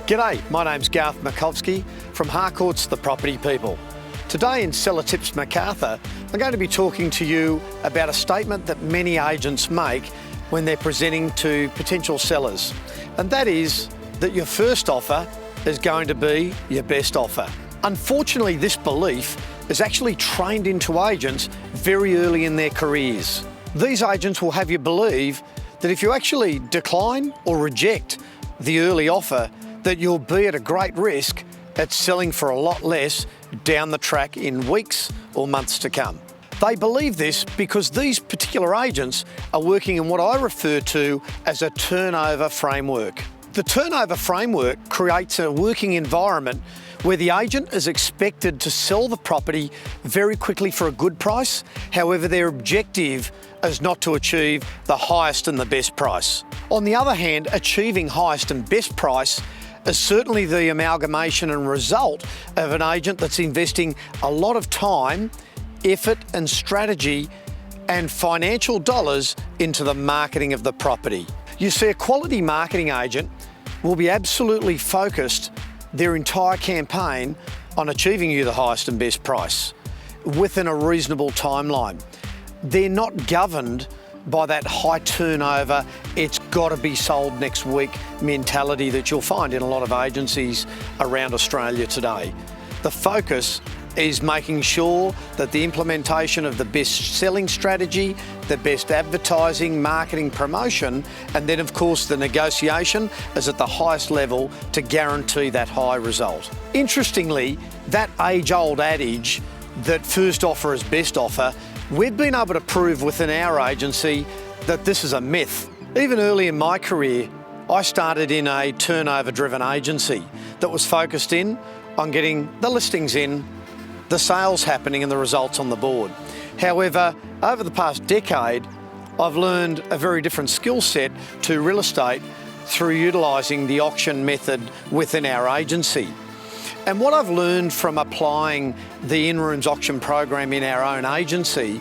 G'day, my name's Garth Markovski from Harcourts, the Property People. Today in Seller Tips Macarthur, I'm going to be talking to you about a statement that many agents make when they're presenting to potential sellers. And that is that your first offer is going to be your best offer. Unfortunately, this belief is actually trained into agents very early in their careers. These agents will have you believe that if you actually decline or reject the early offer, that you'll be at a great risk at selling for a lot less down the track in weeks or months to come. They believe this because these particular agents are working in what I refer to as a turnover framework. The turnover framework creates a working environment where the agent is expected to sell the property very quickly for a good price. However, their objective is not to achieve the highest and the best price. On the other hand, achieving highest and best price is certainly the amalgamation and result of an agent that's investing a lot of time, effort and strategy and financial dollars into the marketing of the property. You see, a quality marketing agent will be absolutely focused their entire campaign on achieving you the highest and best price within a reasonable timeline. They're not governed by that high turnover, it's got to be sold next week mentality that you'll find in a lot of agencies around Australia today. The focus is making sure that the implementation of the best selling strategy, the best advertising, marketing, promotion, and then of course the negotiation is at the highest level to guarantee that high result. Interestingly, that age-old adage that first offer is best offer, we've been able to prove within our agency that this is a myth. Even early in my career, I started in a turnover-driven agency that was focused in on getting the listings in, the sales happening and the results on the board. However, over the past decade, I've learned a very different skill set to real estate through utilising the auction method within our agency. And what I've learned from applying the in-rooms auction program in our own agency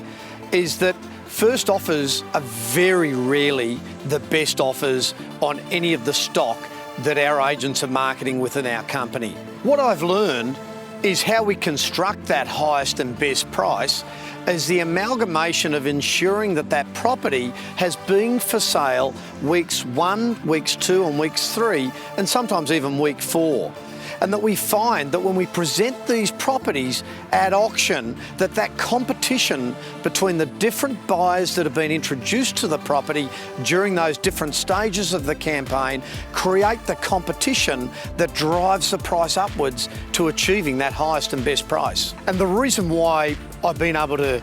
is that first offers are very rarely the best offers on any of the stock that our agents are marketing within our company. What I've learned is how we construct that highest and best price as the amalgamation of ensuring that that property has been for sale weeks 1, weeks 2 and weeks 3 and sometimes even week 4. And that we find that when we present these properties at auction, that competition between the different buyers that have been introduced to the property during those different stages of the campaign create the competition that drives the price upwards to achieving that highest and best price. And the reason why I've been able to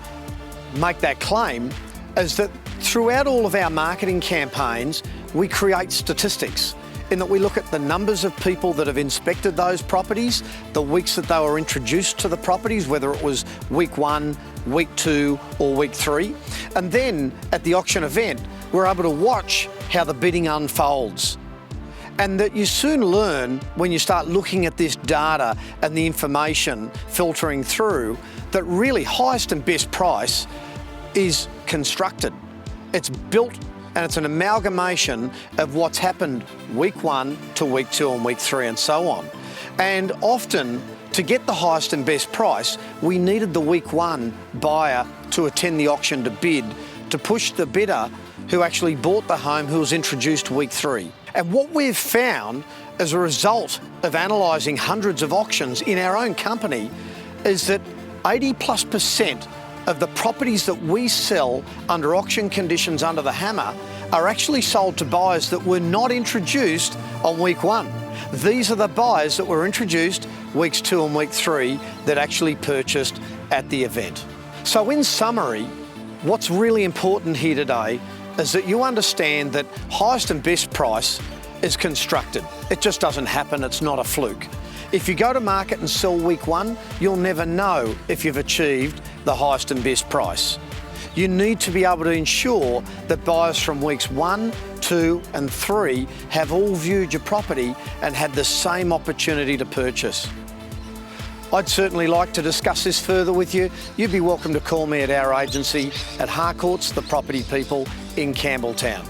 make that claim is that throughout all of our marketing campaigns, we create statistics, in that we look at the numbers of people that have inspected those properties, the weeks that they were introduced to the properties, whether it was week 1, week 2 or week 3. And then at the auction event, we're able to watch how the bidding unfolds. And that you soon learn when you start looking at this data and the information filtering through that really highest and best price is constructed. It's built and it's an amalgamation of what's happened week 1 to week 2 and week 3 and so on. And often, to get the highest and best price, we needed the week 1 buyer to attend the auction to bid, to push the bidder who actually bought the home who was introduced week 3. And what we've found as a result of analysing hundreds of auctions in our own company is that 80+% of the properties that we sell under auction conditions under the hammer are actually sold to buyers that were not introduced on week 1. These are the buyers that were introduced weeks 2 and week 3 that actually purchased at the event. So in summary, what's really important here today is that you understand that highest and best price is constructed. It just doesn't happen, it's not a fluke. If you go to market and sell week 1, you'll never know if you've achieved the highest and best price. You need to be able to ensure that buyers from weeks 1, 2 and 3 have all viewed your property and had the same opportunity to purchase. I'd certainly like to discuss this further with you. You'd be welcome to call me at our agency at Harcourts, the Property People in Campbelltown.